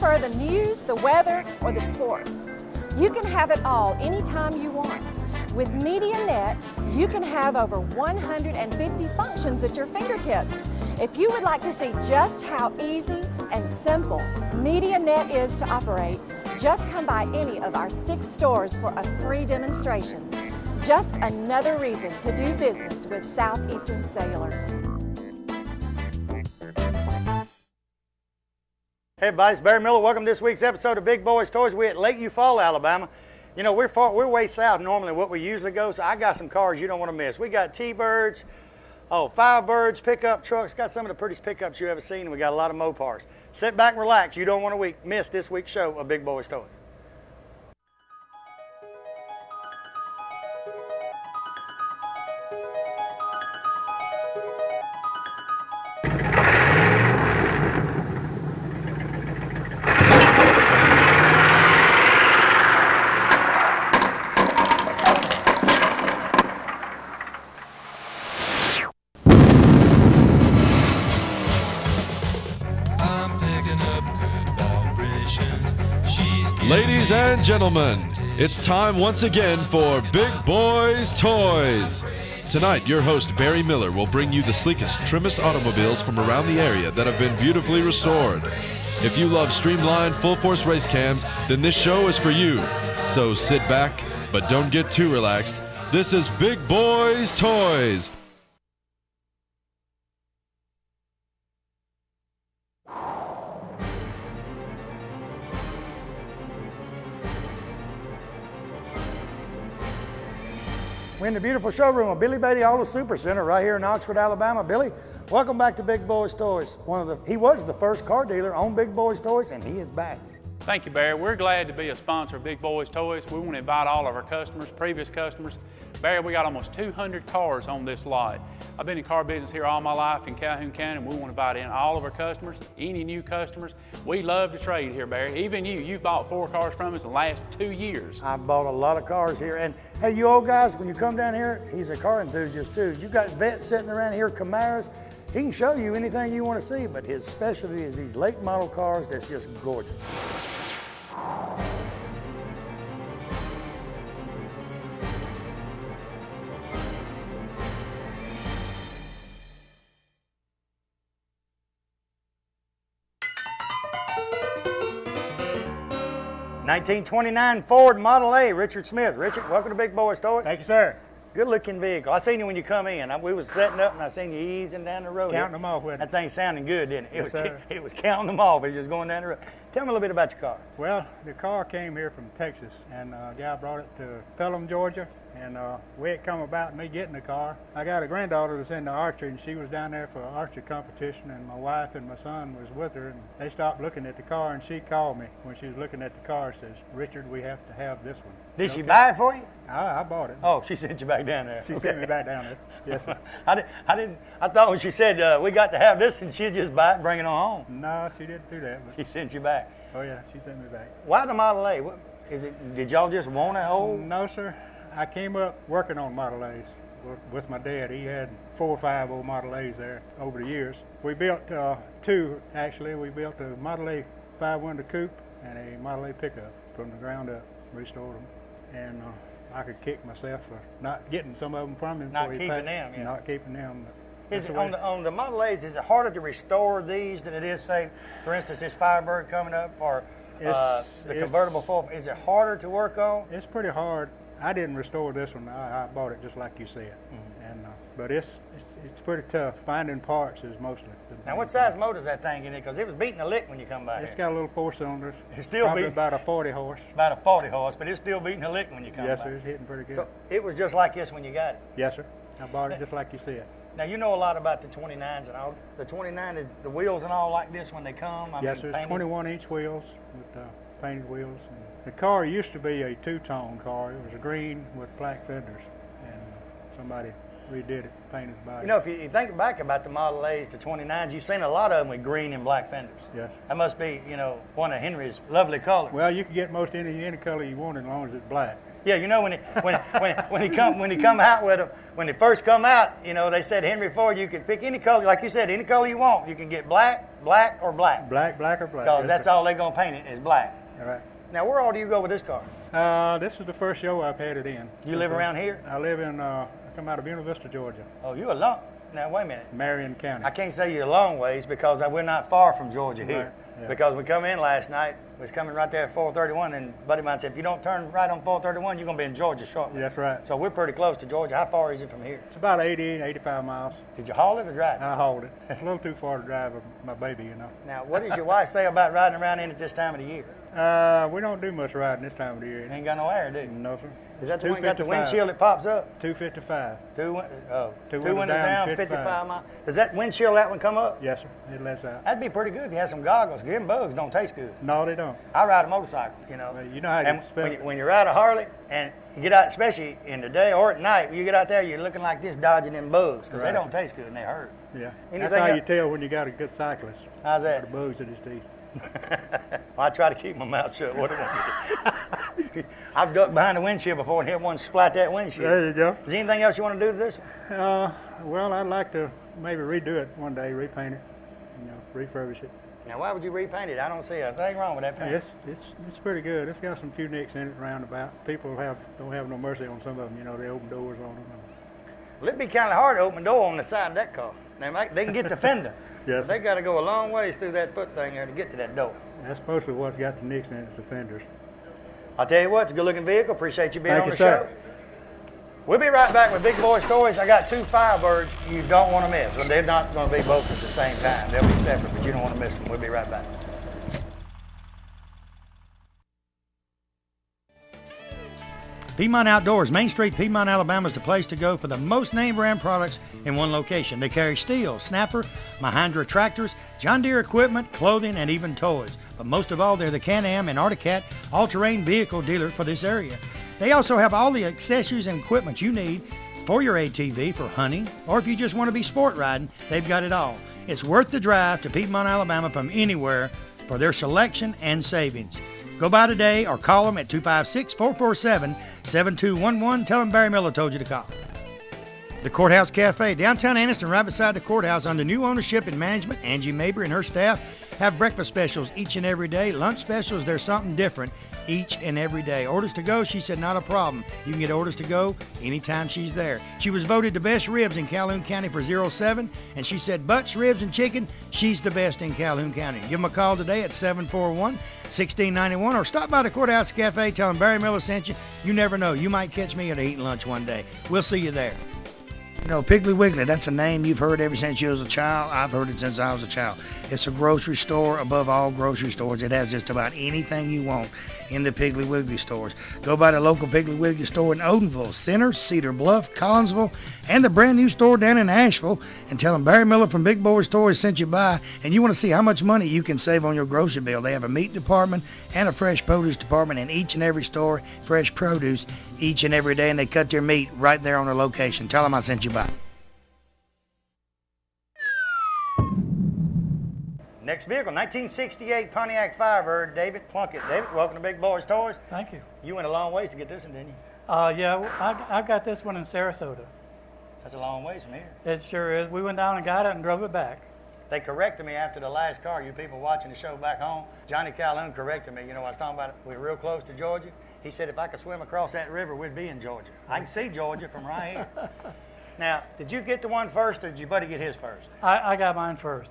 prefer the news, the weather, or the sports? You can have it all anytime you want. With MediaNet, you can have over 150 functions at your fingertips. If you would like to see just how easy and simple MediaNet is to operate, just come by any of our 6 stores for a free demonstration. Just another reason to do business with Southeastern Cellular. Hey everybody, it's Barry Miller. Welcome to this week's episode of Big Boys Toys. We're at Lakeview Fall, Alabama. You know, we're way south normally what we usually go, so I got some cars you don't want to miss. We got T-Birds, Firebirds, pickup trucks, got some of the prettiest pickups you ever seen, and we got a lot of Mopars. Sit back and relax. You don't want to miss this week's show of Big Boys Toys. Ladies and gentlemen, it's time once again for Big Boys Toys. Tonight, your host Barry Miller will bring you the sleekest, trimmest automobiles from around the area that have been beautifully restored. If you love streamlined, full-force race cams, then this show is for you. So sit back, but don't get too relaxed. This is Big Boys Toys. We're in the beautiful showroom of Billy Beatty Auto Super Center right here in Oxford, Alabama. Billy, welcome back to Big Boys Toys. He was the first car dealer on Big Boys Toys, and he is back. Thank you, Barry. We're glad to be a sponsor of Big Boys Toys. We want to invite all of our customers, previous customers. Barry, we got almost 200 cars on this lot. I've been in car business here all my life in Calhoun County, and we want to invite in all of our customers, any new customers. We love to trade here, Barry. Even you've bought 4 cars from us in the last 2 years. I bought a lot of cars here, and hey, you old guys, when you come down here, he's a car enthusiast too. You got vets sitting around here, Camaros. He can show you anything you want to see, but his specialty is these late model cars that's just gorgeous. '29 Ford Model A, Richard Smith. Richard, welcome to Big Boys Toys. Thank you, sir. Good looking vehicle. I seen you when you come in. We was setting up and I seen you easing down the road. Counting them off with it. That thing sounding good, didn't it? Yes, sir. It was counting them off. It was just going down the road. Tell me a little bit about your car. Well, the car came here from Texas, and a guy brought it to Pelham, Georgia, and the way it come about me getting the car, I got a granddaughter that's into archery, and she was down there for an archery competition, and my wife and my son was with her, and they stopped looking at the car, and she called me when she was looking at the car and says, "Richard, we have to have this one." Did she buy it for you? I bought it. Oh, she sent you back down there. She sent me back down there. Yes, sir. I thought when she said, we got to have this, and she'd just buy it and bring it on home. No, she didn't do that. She sent you back. Oh, yeah, she sent me back. Why the Model A? Did y'all just want a whole? No, sir. I came up working on Model A's with my dad. He had 4 or 5 old Model A's there over the years. We built 2, actually. We built a Model A 5-window coupe and a Model A pickup from the ground up, restored them. And I could kick myself for not getting some of them from him. Not keeping them, yeah. Not keeping them. Is it on the Model A's, is it harder to restore these than it is, say, for instance, this Firebird coming up, or the convertible 4? Is it harder to work on? It's pretty hard. I didn't restore this one. I bought it just like you said. Mm-hmm. And but it's pretty tough. Finding parts is mostly. Now, what size motor is that thing in it? Because it was beating a lick when you come by. It's got a little 4-cylinder. It's still probably beating about a 40 horse. About a 40 horse, but it's still beating a lick when you come by. Yes, sir. It's hitting pretty good. So it was just like this when you got it. Yes, sir. I bought it just like you said. Now, you know a lot about the 29s and all. The 29 is the wheels and all like this when they come. Yes, sir. It's 21-inch wheels with painted wheels. And the car used to be a 2-tone car. It was a green with black fenders, and somebody redid it, painted the body. You know, if you think back about the Model A's, the 29s, you've seen a lot of them with green and black fenders. Yes. That must be, one of Henry's lovely colors. Well, you can get most any color you want as long as it's black. Yeah, you know when he come out with them, when they first come out, you know they said Henry Ford, you can pick any color, like you said, any color you want. You can get black, or black. Black or black. Because Yes, that's sir. all they're gonna paint it is black. All right. Now, where all do you go with this car? This is the first show I've had it in. You live around here? I live in, I come out of Buena Vista, Georgia, Oh, you a long. Now wait a minute. Marion County. I can't say you're a long ways because we're not far from Georgia here. Right, yeah. Because we come in last night, we was coming right there at 431, and a buddy of mine said, if you don't turn right on 431, you're going to be in Georgia shortly. That's right. So we're pretty close to Georgia. How far is it from here? It's about 85 miles. Did you haul it or drive it? I hauled it. A little too far to drive with my baby, you know. Now, what does your wife say about riding around in it this time of the year? We don't do much riding this time of the You year. ain't got no air, do you? No, sir. Is that the one got the 255. windshield that pops up? 255. Two windows windows down, down, 55 55 miles. Does that windshield, that one come up? Yes, sir. It lets out. That'd be pretty good if you had some goggles. Them bugs don't taste good. No, they don't. I ride a motorcycle, you know. Well, you know how you And spell when you ride a Harley and you get out, especially in the day or at night, you get out there, you're looking like this dodging them bugs because Right. they don't taste good and they hurt. Yeah. Anything That's how else? you tell when you got a good cyclist. How's The that? bugs in his teeth. I try to keep my mouth shut. What do I do? I've ducked behind the windshield before and hit one splat that windshield. There you go. Is there anything else you want to do to this one? Well, I'd like to maybe redo it one day, repaint it, you know, refurbish it. Now, why would you repaint it? I don't see a thing wrong with that paint. It's pretty good. It's got some few nicks in it roundabout. People don't have no mercy on some of them. You know, they open doors on them. Well, it'd be kind of hard to open the door on the side of that car. They can get the fender. Yes. They got to go a long ways through that foot thing there to get to that door. That's mostly what's got the nicks in it, is the fenders. I'll tell you what, it's a good-looking vehicle. Appreciate you being Thank on you, the sir. show. We'll be right back with Big Boyz Toys. I got two Firebirds you don't want to miss. Well, they're not going to be both at the same time. They'll be separate, but you don't want to miss them. We'll be right back. Piedmont Outdoors, Main Street, Piedmont, Alabama is the place to go for the most name brand products in one location. They carry Steel, Snapper, Mahindra tractors, John Deere equipment, clothing, and even toys. But most of all, they're the Can-Am and Arctic all-terrain vehicle dealer for this area. They also have all the accessories and equipment you need for your ATV for hunting, or if you just want to be sport riding, they've got it all. It's worth the drive to Piedmont, Alabama from anywhere for their selection and savings. Go by today or call them at 256-447-7211. Tell them Barry Miller told you to call. The Courthouse Cafe, downtown Anniston, right beside the courthouse, under new ownership and management. Angie Mabry and her staff have breakfast specials each and every day. Lunch specials, there's something different each and every day. Orders to go, she said, not a problem. You can get orders to go anytime she's there. She was voted the best ribs in Calhoun County for 07, and she said butts, ribs, and chicken, she's the best in Calhoun County. Give them a call today at 741-1691, or stop by the Courthouse Cafe, tell them Barry Miller sent you. You never know, you might catch me at eating lunch one day. We'll see you there. You know, Piggly Wiggly, that's a name you've heard ever since you was a child. I've heard it since I was a child. It's a grocery store above all grocery stores. It has just about anything you want in the Piggly Wiggly stores. Go by the local Piggly Wiggly store in Odenville, Center, Cedar Bluff, Collinsville, and the brand new store down in Asheville, and tell them Barry Miller from Big Boyz Toys sent you by, and you want to see how much money you can save on your grocery bill. They have a meat department and a fresh produce department in each and every store, fresh produce each and every day, and they cut their meat right there on their location. Tell them I sent you by. Next vehicle, 1968 Pontiac Firebird, David Plunkett. David, welcome to Big Boyz Toys. Thank you. You went a long ways to get this one, didn't you? Yeah, I got this one in Sarasota. That's a long ways from here. It sure is. We went down and got it and drove it back. They corrected me after the last car. You people watching the show back home, Johnny Calhoun corrected me. You know, I was talking about it. We were real close to Georgia. He said if I could swim across that river, we'd be in Georgia. I can see Georgia from right here. Now, did you get the one first, or did your buddy get his first? I got mine first,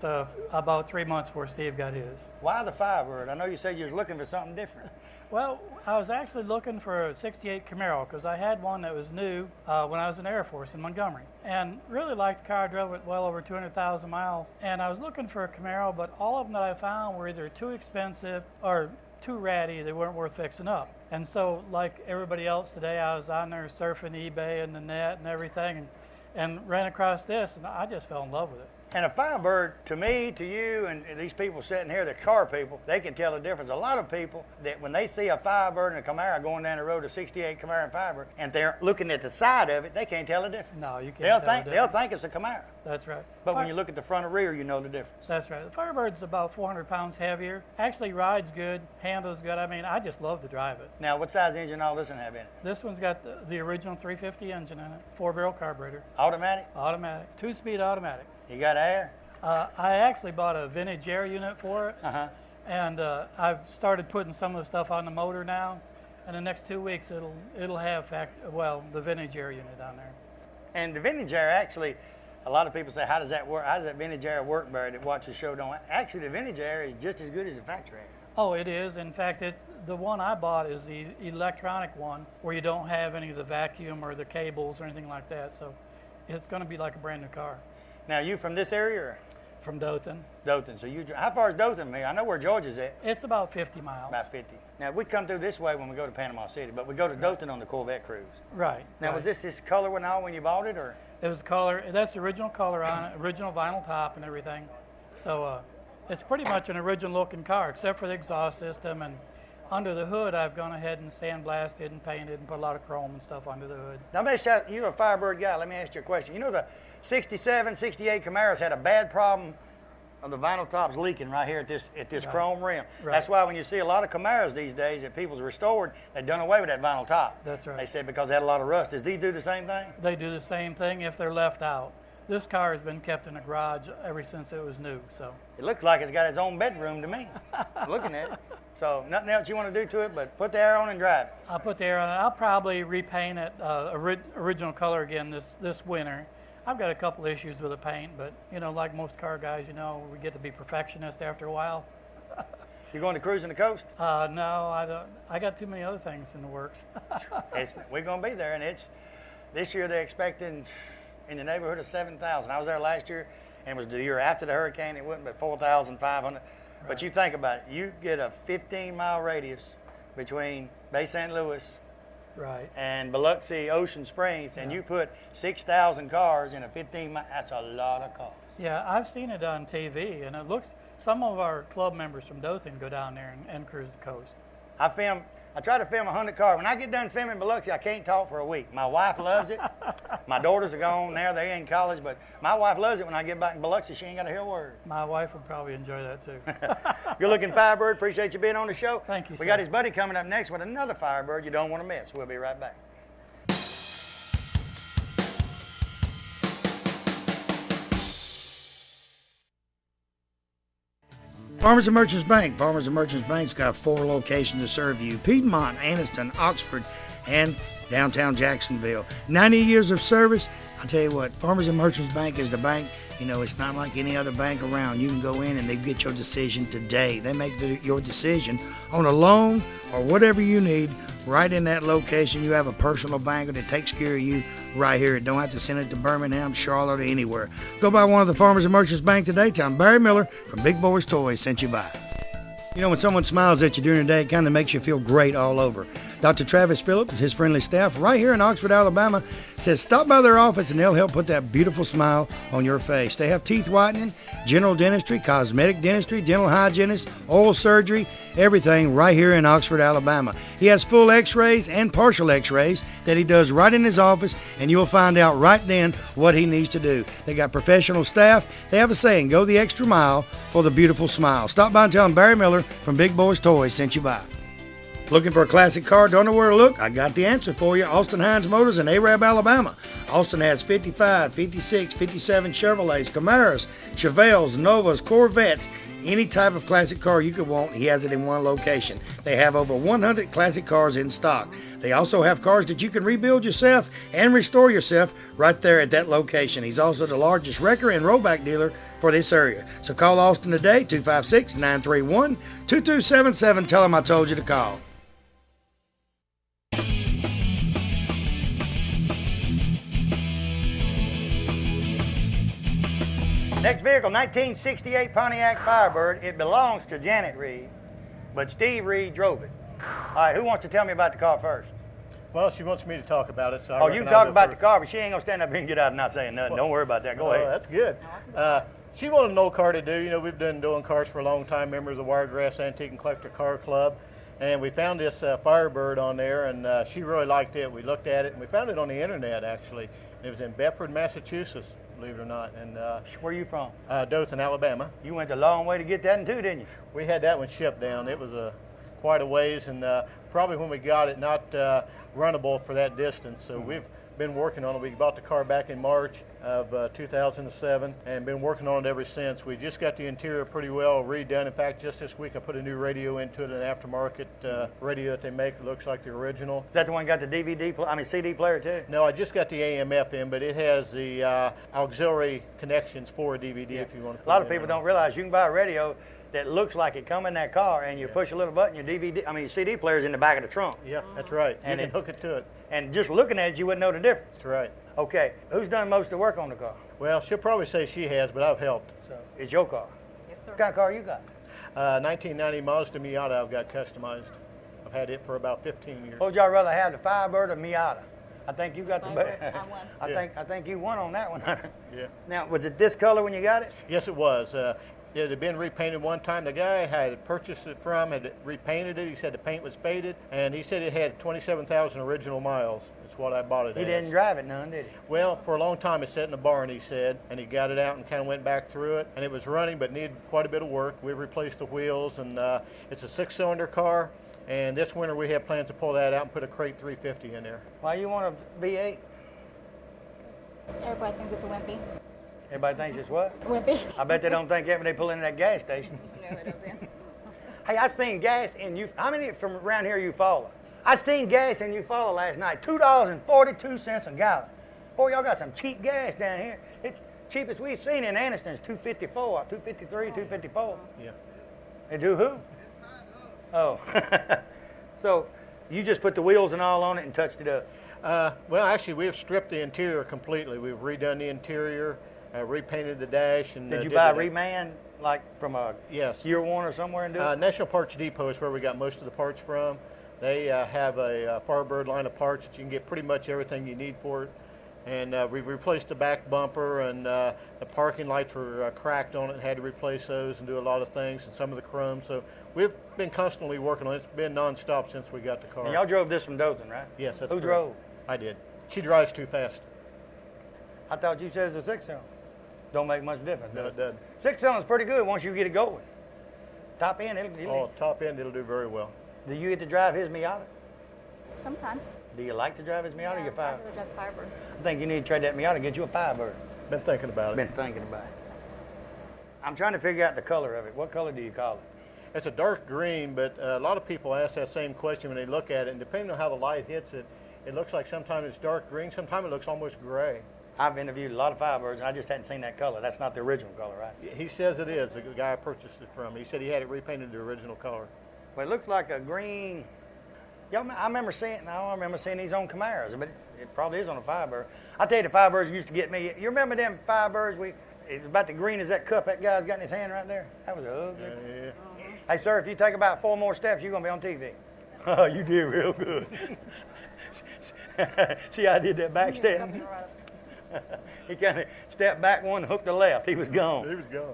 about 3 months before Steve got his. Why the Firebird? I know you said you was looking for something different. Well, I was actually looking for a 68 Camaro because I had one that was new when I was in the Air Force in Montgomery. And really liked the car. I drove it well over 200,000 miles. And I was looking for a Camaro, but all of them that I found were either too expensive or too ratty. They weren't worth fixing up. And so, like everybody else today, I was on there surfing eBay and the net and everything, and ran across this, and I just fell in love with it. And a Firebird, to me, to you, and these people sitting here, the car people, they can tell the difference. A lot of people, that when they see a Firebird and a Camaro going down the road, a 68 Camaro and Firebird, and they're looking at the side of it, they can't tell the difference. No, you can't. They'll think it's a Camaro. That's right. But when you look at the front and rear, you know the difference. That's right. The Firebird's about 400 pounds heavier. Actually rides good, handles good. I mean, I just love to drive it. Now, what size engine all this one have in it? This one's got the original 350 engine in it, 4-barrel carburetor. Automatic? Automatic, 2-speed automatic. You got air? I actually bought a vintage air unit for it, and I've started putting some of the stuff on the motor now. And the next 2 weeks, it'll have the vintage air unit on there. And the vintage air actually, a lot of people say, how does that work? How does that vintage air work, Barry, that watch the show don't? Actually, the vintage air is just as good as the factory air. Oh, it is. In fact, the one I bought is the electronic one, where you don't have any of the vacuum or the cables or anything like that. So it's going to be like a brand new car. Now, you from this area or? From Dothan. Dothan. So how far is Dothan from me? I know where Georgia's at. It's about 50 miles. About 50. Now, we come through this way when we go to Panama City, but we go to Dothan on the Corvette cruise. Right. Now, was this color and all when you bought it, or? It was color. That's the original color on it, original vinyl top and everything. So it's pretty much an original looking car, except for the exhaust system. And under the hood, I've gone ahead and sandblasted and painted and put a lot of chrome and stuff under the hood. Now, you're a Firebird guy. Let me ask you a question. You know the 67, 68 Camaros had a bad problem of the vinyl tops leaking right here at this Right. chrome rim. Right. That's why when you see a lot of Camaros these days that people's restored, they've done away with that vinyl top. That's right. They said because they had a lot of rust. Does these do the same thing? They do the same thing if they're left out. This car has been kept in a garage ever since it was new. So It looks like it's got its own bedroom to me, looking at it. So nothing else you want to do to it but put the air on and drive it. I'll put the air on it. I'll probably repaint it original color again this winter. I've got a couple issues with the paint, but like most car guys, we get to be perfectionists after a while. You going to cruising the coast? No, I don't. I got too many other things in the works. We're going to be there, and this year they're expecting in the neighborhood of 7,000. I was there last year, and it was the year after the hurricane. It wasn't but 4,500. But you think about it. You get a 15-mile radius between Bay St. Louis Right. and Biloxi, Ocean Springs, and you put 6,000 cars in a 15-mile, that's a lot of cars. Yeah, I've seen it on TV, and it looks. Some of our club members from Dothan go down there and cruise the coast. I try to film 100 cars. When I get done filming Biloxi, I can't talk for a week. My wife loves it. My daughters are gone now; they're in college. But my wife loves it. When I get back in Biloxi, she ain't got to hear a word. My wife would probably enjoy that too. Good looking Firebird. Appreciate you being on the show. Thank you, We sir. got his buddy coming up next with another Firebird you don't want to miss. We'll be right back. Farmers and Merchants Bank. Farmers and Merchants Bank's got 4 locations to serve you: Piedmont, Anniston, Oxford, and downtown Jacksonville. 90 years of service. I'll tell you what, Farmers and Merchants Bank is the bank. It's not like any other bank around. You can go in and they get your decision today. They make your decision on a loan or whatever you need right in that location. You have a personal banker that takes care of you right here. Don't have to send it to Birmingham, Charlotte, or anywhere. Go by one of the Farmers and Merchants Bank today. Tell them Barry Miller from Big Boyz Toyz sent you by. When someone smiles at you during the day, it kind of makes you feel great all over. Dr. Travis Phillips and his friendly staff right here in Oxford, Alabama says stop by their office and they'll help put that beautiful smile on your face. They have teeth whitening, general dentistry, cosmetic dentistry, dental hygienist, oral surgery, everything right here in Oxford, Alabama. He has full x-rays and partial x-rays that he does right in his office, and you'll find out right then what he needs to do. They got professional staff. They have a saying, go the extra mile for the beautiful smile. Stop by and tell him Barry Miller from Big Boyz Toyz sent you by. Looking for a classic car? Don't know where to look? I got the answer for you. Austin Hines Motors in Arab, Alabama. Austin has 55, 56, 57 Chevrolets, Camaros, Chevelles, Novas, Corvettes, any type of classic car you could want. He has it in one location. They have over 100 classic cars in stock. They also have cars that you can rebuild yourself and restore yourself right there at that location. He's also the largest wrecker and rollback dealer for this area. So call Austin today, 256-931-2277. Tell him I told you to call. Next vehicle, 1968 Pontiac Firebird. It belongs to Janet Reed, but Steve Reed drove it. All right, who wants to tell me about the car first? Well, she wants me to talk about it, so I Oh, reckon you can I'll talk go about the first. car, but she ain't gonna stand up here and get out and not saying nothing. Don't worry about that. Go Oh, ahead. that's good. She wanted an old car to do. You know, we've been doing cars for a long time, members of the Wiregrass Antique and Collector Car Club. And we found this Firebird on there, and she really liked it. We looked at it, and we found it on the internet, actually. It was in Bedford, Massachusetts, believe it or not. And Where you from? Dothan, Alabama. You went a long way to get that in too, didn't you? We had that one shipped down. It was quite a ways, and probably when we got it, not runnable for that distance. So we've been working on it. We bought the car back in March of 2007 and been working on it ever since. We just got the interior pretty well redone. In fact, just this week I put a new radio into it, an aftermarket radio that they make. It looks like the original. Is that the one got the CD player too? No, I just got the AM/FM, but it has the auxiliary connections for a DVD if you want to. A lot of people don't realize you can buy a radio that looks like it come in that car, and you push a little button, your CD player's in the back of the trunk. Yeah, that's right. And you can hook it to it. And just looking at it, you wouldn't know the difference. That's right. Okay, who's done most of the work on the car? Well, she'll probably say she has, but I've helped. So it's your car. Yes, sir. What kind of car you got? 1990 Mazda Miata I've got customized. I've had it for about 15 years. What would y'all rather have, the Firebird or Miata? I think you got the Firebird. best. I won. I think you won on that one. Yeah. Now, was it this color when you got it? Yes, it was. It had been repainted one time. The guy I had purchased it from had repainted it. He said the paint was faded, and he said it had 27,000 original miles. That's what I bought it He as. didn't drive it none, did he? Well, for a long time it sat in the barn, he said, and he got it out and kind of went back through it, and it was running but needed quite a bit of work. We replaced the wheels, and it's a 6-cylinder car, and this winter we have plans to pull that out and put a crate 350 in there. Why you want a V8? Everybody thinks it's a wimpy. Everybody thinks it's what? Wimpy. I bet they don't think that when they pull into that gas station. No, it doesn't. Hey, I seen gas in you. How many from around here you follow? I seen gas in Eufaula last night, $2.42 a gallon. Boy, y'all got some cheap gas down here. It's cheapest we've seen in Anniston is $2.54, $2.53, $2.54. Yeah. They do who? Oh. So you just put the wheels and all on it and touched it up. Well, actually, we've stripped the interior completely. We've redone the interior, repainted the dash, and Did you did buy the- reman like from a Yes. Year One or somewhere and do it? National Parts Depot is where we got most of the parts from. They have a Firebird line of parts that you can get pretty much everything you need for it. And we've replaced the back bumper, and the parking lights were cracked on it, had to replace those and do a lot of things, and some of the chrome. So we've been constantly working on it. It's been nonstop since we got the car. And y'all drove this from Dothan, right? Yes, that's Who correct. drove? I did. She drives too fast. I thought you said it's a 6-cylinder. Don't make much difference. No, does it doesn't. 6-cylinder's pretty good once you get it going. Top end, Oh, top end, it'll do very well. Do you get to drive his Miata? Sometimes. Do you like to drive his Miata or your I Firebird? really got Firebird. I think you need to trade that Miata and get you a Firebird. Been thinking about it. Been thinking about it. I'm trying to figure out the color of it. What color do you call it? It's a dark green, but a lot of people ask that same question when they look at it, and depending on how the light hits it, it looks like sometimes it's dark green, sometimes it looks almost gray. I've interviewed a lot of Firebirds, and I just hadn't seen that color. That's not the original color, right? He says it is, the guy I purchased it from. He said he had it repainted the original color. But it looks like a green. I remember seeing these on Camaros, but it probably is on a Firebird. I tell you, the Firebirds used to get me. You remember them Firebirds? It was about the green as that cup that guy's got in his hand right there. That was ugly. Yeah. Hey, sir, if you take about 4 more steps, you're gonna be on TV. Oh, you did real good. See, I did that back step. He kind of stepped back one, hooked the left. He was gone. He was gone.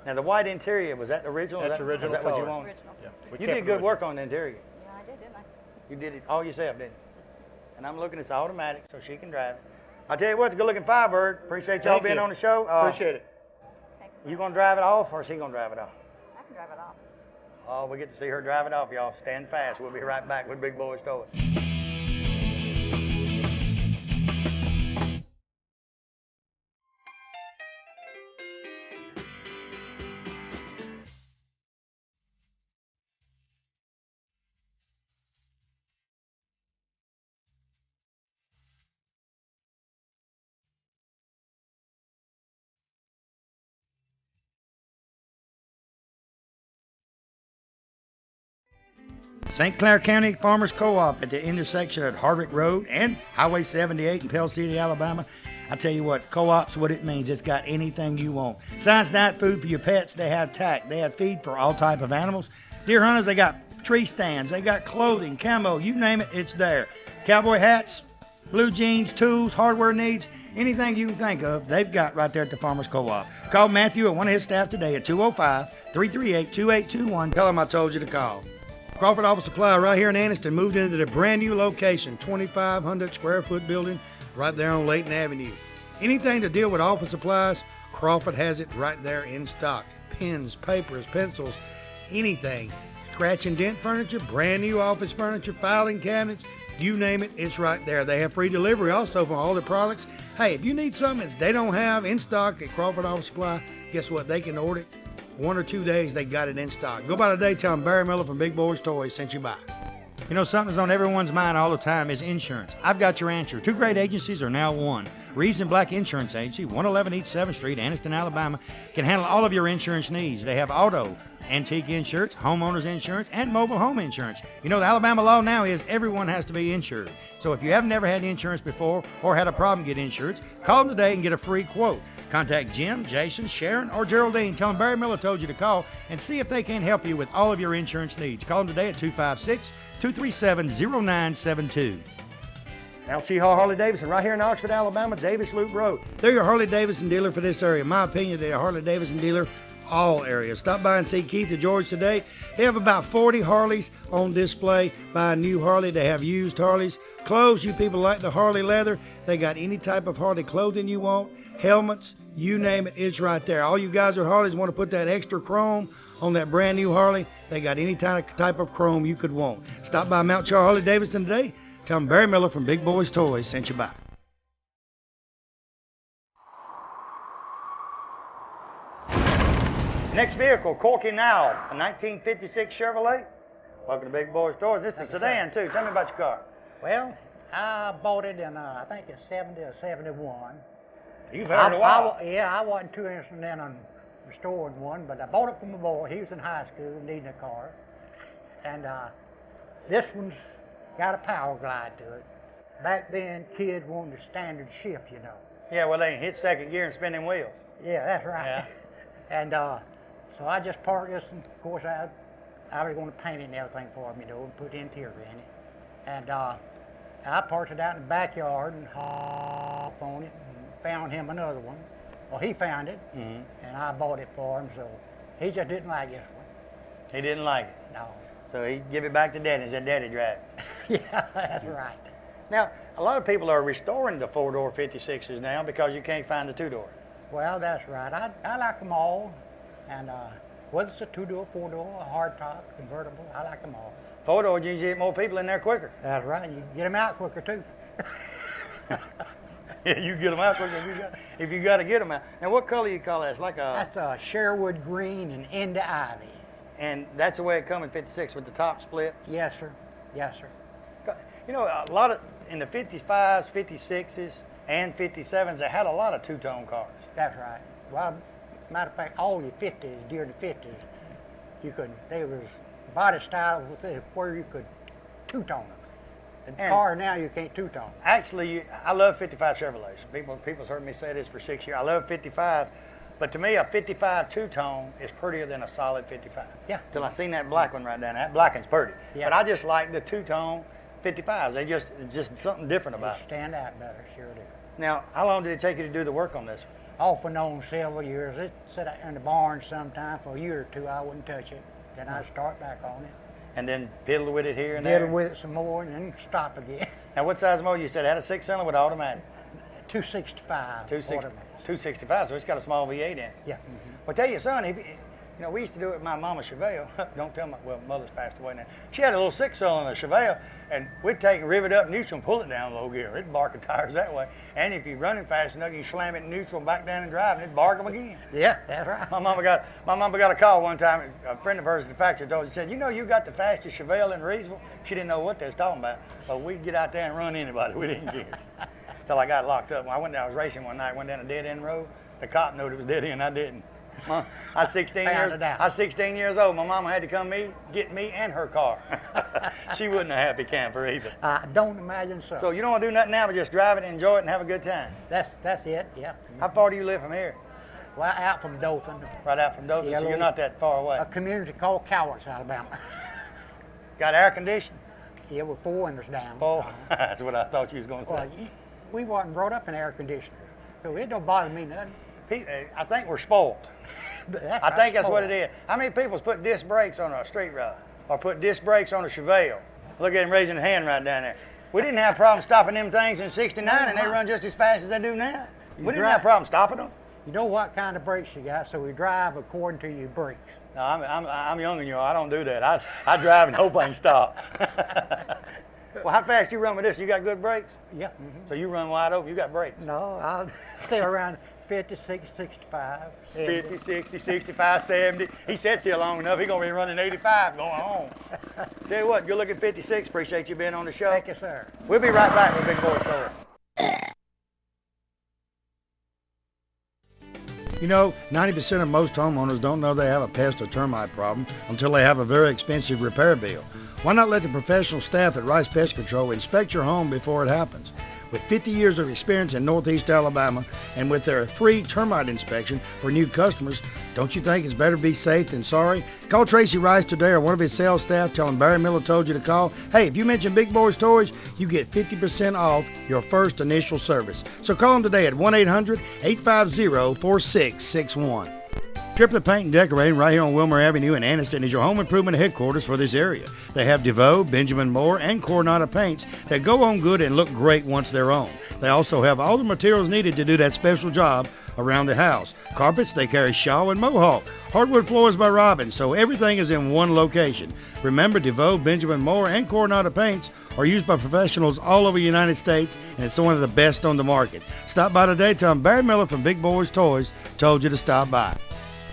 Now the white interior, was that the original? That's Is that, original Is that what you color. want? Original. Yeah, we You kept did it good original. work on the interior. Yeah, I did, didn't I? You did it all yourself, didn't you? And I'm looking, it's automatic, so she can drive it. I'll tell you what, it's a good-looking Firebird. Appreciate y'all Thank being you. on the show. Appreciate it. You gonna drive it off, or is he gonna drive it off? I can drive it off. Oh, we get to see her drive it off, y'all. Stand fast. We'll be right back with Big Boyz Toyz. St. Clair County Farmers Co-op at the intersection at Hardwick Road and Highway 78 in Pell City, Alabama. I tell you what, co-op's what it means. It's got anything you want. Science Night food for your pets. They have tack. They have feed for all type of animals. Deer hunters, they got tree stands. They got clothing, camo, you name it, it's there. Cowboy hats, blue jeans, tools, hardware needs, anything you can think of, they've got right there at the Farmers Co-op. Call Matthew or one of his staff today at 205-338-2821. Tell him I told you to call. Crawford Office Supply right here in Anniston moved into the brand new location, 2,500 square foot building right there on Layton Avenue. Anything to deal with office supplies, Crawford has it right there in stock. Pens, papers, pencils, anything. Scratch and dent furniture, brand new office furniture, filing cabinets, you name it, it's right there. They have free delivery also for all their products. Hey, if you need something that they don't have in stock at Crawford Office Supply, guess what? They can order it. 1 or 2 days, they got it in stock. Go by today, tell them Barry Miller from Big Boyz Toys sent you by. You know, something that's on everyone's mind all the time is insurance. I've got your answer. 2 great agencies are now one. Reeves and Black Insurance Agency, 111 East 7th Street, Anniston, Alabama, can handle all of your insurance needs. They have auto, antique insurance, homeowners insurance, and mobile home insurance. You know, the Alabama law now is everyone has to be insured. So if you have never had insurance before or had a problem getting insurance, call them today and get a free quote. Contact Jim, Jason, Sharon, or Geraldine. Tell them Barry Miller told you to call and see if they can help you with all of your insurance needs. Call them today at 256-237-0972. LC Hall Harley-Davidson right here in Oxford, Alabama, Davis Loop Road. They're your Harley-Davidson dealer for this area. In my opinion, they're a Harley-Davidson dealer all areas. Stop by and see Keith or George today. They have about 40 Harleys on display. Buy a new Harley. They have used Harleys. Clothes, you people like the Harley leather. They got any type of Harley clothing you want. Helmets, you name it, it's right there. All you guys with Harleys want to put that extra chrome on that brand new Harley. They got any type of chrome you could want. Stop by Mount Char Harley Davidson today. Tell them Barry Miller from Big Boyz Toys sent you by. Next vehicle, Corky Now, a 1956 Chevrolet. Welcome to Big Boyz Toys. This is a sedan too. Tell me about your car. Well, I bought it in, I think it's 70 or 71. You've had it a while. I wasn't too interested in restoring one, but I bought it from my boy. He was in high school needing a car. And this one's got a power glide to it. Back then, kids wanted a standard shift, you know. Yeah, well, they hit second gear and spin them wheels. Yeah, that's right. Yeah. And so I just parked this, and of course I was going to paint it and everything for him, you know, and put the interior in it. And I parked it out in the backyard and hopped on it and found him another one. Well, he found it, and I bought it for him, so he just didn't like this one. He didn't like it? No. So he give it back to Daddy and said, Daddy drive it. Yeah, that's right. Now, a lot of people are restoring the 4-door 56s now because you can't find the 2-door. Well, that's right. I like them all, and whether it's a 2-door, 4-door, a hardtop, convertible, I like them all. 4-door, you get more people in there quicker. That's right. You get them out quicker, too. Yeah, you get them out quicker if you got to get them out. Now, what color you call that? It's like a... That's a Sherwood green and India ivy. And that's the way it comes in 56 with the top split? Yes, sir. Yes, sir. You know, a lot of, in the 55s, 56s, and 57s, they had a lot of two-tone cars. That's right. Well, matter of fact, all your 50s, during the 50s, there was body styles where you could two-tone them. The car now, you can't two-tone. Actually, I love 55 Chevrolets. People's heard me say this for 6 years. I love 55, but to me, a 55 two-tone is prettier than a solid 55. Yeah. Till I seen that black one right down there. That black one's pretty. Yeah. But I just like the two-tone 55s. They just something different about it. Stand out better, sure do. Now, how long did it take you to do the work on this one? Off and on several years. It sat out in the barn sometime for a year or two. I wouldn't touch it. Then I'd start back on it. And then fiddle with it here and there? Fiddle with it some more and then stop again. Now, what size motor you said? It had a 6-cylinder with automatic? 265. 265, so it's got a small V8 in it. Yeah. Well, tell you, son, we used to do it with my mama Chevelle. Don't tell my, mother's passed away now. She had a little 6-cylinder Chevelle, and we'd take and rivet up neutral and pull it down low gear. It'd bark the tires that way. And if you're running fast enough, you slam it in neutral and back down and drive, and it'd bark them again. Yeah, that's right. My mama got a call one time. A friend of hers at the factory told her, she said, you know you got the fastest Chevelle in Reedsville? She didn't know what they was talking about. But we'd get out there and run anybody. We didn't care. Till I got locked up. I was racing one night, went down a dead end road. The cop knew it was dead end, I didn't. I was 16 years old. My mama had to come get me and her car. She wasn't a happy camper either. I don't imagine so. So you don't want to do nothing now but just drive it, enjoy it, and have a good time. That's it, yeah. How far do you live from here? Well, out from Dothan. Right out from Dothan, Yeah, so you're not that far away. A community called Cowards, Alabama. Got air conditioning? Yeah, with 4 windows down. Oh, that's what I thought you was going to say. Well, we wasn't brought up in air conditioners, so it don't bother me none. I think we're spoiled. I think that's what it is. is. How many people's put disc brakes on a street rod or put disc brakes on a Chevelle? Look at him raising a hand right down there. We didn't have problems stopping them things in '69, and they run just as fast as they do now. We didn't have problems stopping them. You know what kind of brakes you got, so we drive according to your brakes. No, I'm younger than you. I don't do that. I drive and hope I can stop. Well, how fast you run with this? You got good brakes? Yeah. So you run wide open. You got brakes? No, I'll stay around 50, 60, 65, 70. 50, 60, 65, 70. He sits here long enough. He's going to be running 85 going home. Tell you what, good looking 56. Appreciate you being on the show. Thank you, sir. We'll be right back with Big Boyz Toyz. You know, 90% of most homeowners don't know they have a pest or termite problem until they have a very expensive repair bill. Why not let the professional staff at Rice Pest Control inspect your home before it happens? With 50 years of experience in Northeast Alabama and with their free termite inspection for new customers, don't you think it's better be safe than sorry? Call Tracy Rice today or one of his sales staff. Tell him Barry Miller told you to call. Hey, if you mention Big Boyz Toyz, you get 50% off your first initial service. So call them today at 1-800-850-4661. Triplet Paint and Decorating right here on Wilmer Avenue in Anniston is your home improvement headquarters for this area. They have DeVoe, Benjamin Moore, and Coronado paints that go on good and look great once they're on. They also have all the materials needed to do that special job around the house. Carpets, they carry Shaw and Mohawk. Hardwood floors by Robin, so everything is in one location. Remember, DeVoe, Benjamin Moore, and Coronado paints are used by professionals all over the United States, and it's one of the best on the market. Stop by today. Tell them Barry Miller from Big Boyz Toyz told you to stop by.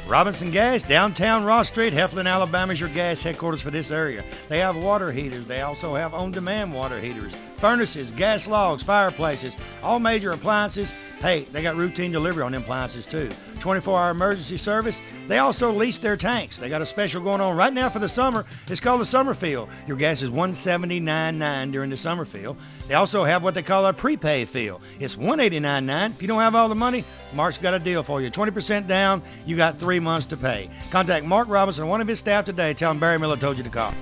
Robinson Gas, downtown Ross Street, Heflin, Alabama is your gas headquarters for this area. They have water heaters. They also have on-demand water heaters, furnaces, gas logs, fireplaces, all major appliances. Hey, they got routine delivery on them appliances too. 24-hour emergency service. They also lease their tanks. They got a special going on right now for the summer. It's called the Summer Fill. Your gas is $179.9 during the summer fill. They also have what they call a prepaid fill. It's $189.9. If you don't have all the money, Mark's got a deal for you. 20% down, you got 3 months to pay. Contact Mark Robinson or one of his staff today. Tell him Barry Miller told you to call.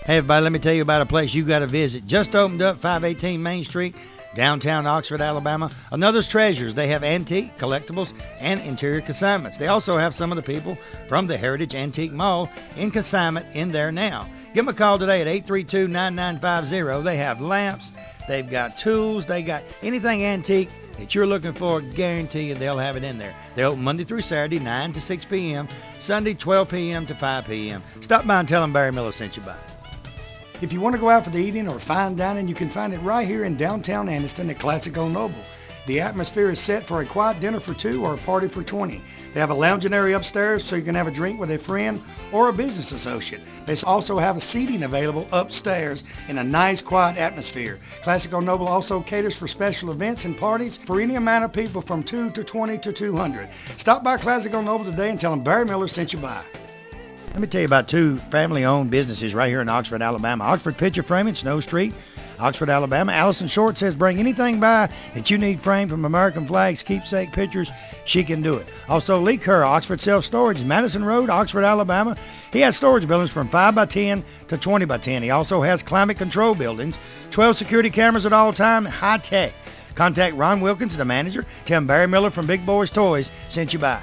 Hey everybody, let me tell you about a place you got to visit. Just opened up, 518 Main Street, downtown Oxford, Alabama. Another's Treasures. They have antique, collectibles, and interior consignments. They also have some of the people from the Heritage Antique Mall in consignment in there now. Give them a call today at 832-9950. They have lamps, they've got tools, they got anything antique that you're looking for. Guarantee you they'll have it in there. They open Monday through Saturday, 9 to 6 p.m., Sunday, 12 p.m. to 5 p.m. Stop by and tell them Barry Miller sent you by. If you want to go out for the eating or fine dining, you can find it right here in downtown Anniston at Classic Old Noble. The atmosphere is set for a quiet dinner for 2 or a party for 20. They have a lounging area upstairs so you can have a drink with a friend or a business associate. They also have a seating available upstairs in a nice quiet atmosphere. Classic Old Noble also caters for special events and parties for any amount of people from 2 to 20 to 200. Stop by Classic Old Noble today and tell them Barry Miller sent you by. Let me tell you about 2 family-owned businesses right here in Oxford, Alabama. Oxford Picture Framing, Snow Street, Oxford, Alabama. Allison Short says bring anything by that you need framed from American flags, keepsake pictures. She can do it. Also, Lee Kerr, Oxford Self-Storage, Madison Road, Oxford, Alabama. He has storage buildings from 5 by 10 to 20 by 10. He also has climate control buildings, 12 security cameras at all time, high tech. Contact Ron Wilkins, the manager. Tell him Barry Miller from Big Boyz Toyz sent you by.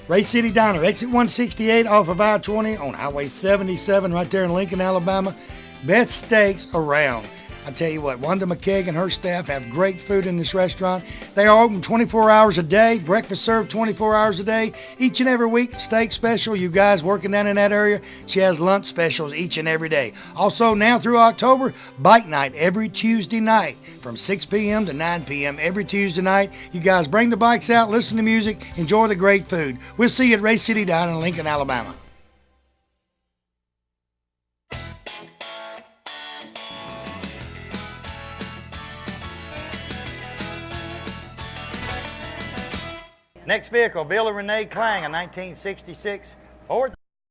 Ray City Diner, exit 168 off of I-20 on Highway 77 right there in Lincoln, Alabama. Best steaks around. I tell you what, Wanda McKeag and her staff have great food in this restaurant. They are open 24 hours a day, breakfast served 24 hours a day. Each and every week, steak special. You guys working down in that area, she has lunch specials each and every day. Also, now through October, bike night every Tuesday night from 6 p.m. to 9 p.m. every Tuesday night. You guys bring the bikes out, listen to music, enjoy the great food. We'll see you at Ray City Diner in Lincoln, Alabama. Next vehicle, Bill and Renee Klang, a 1966 Ford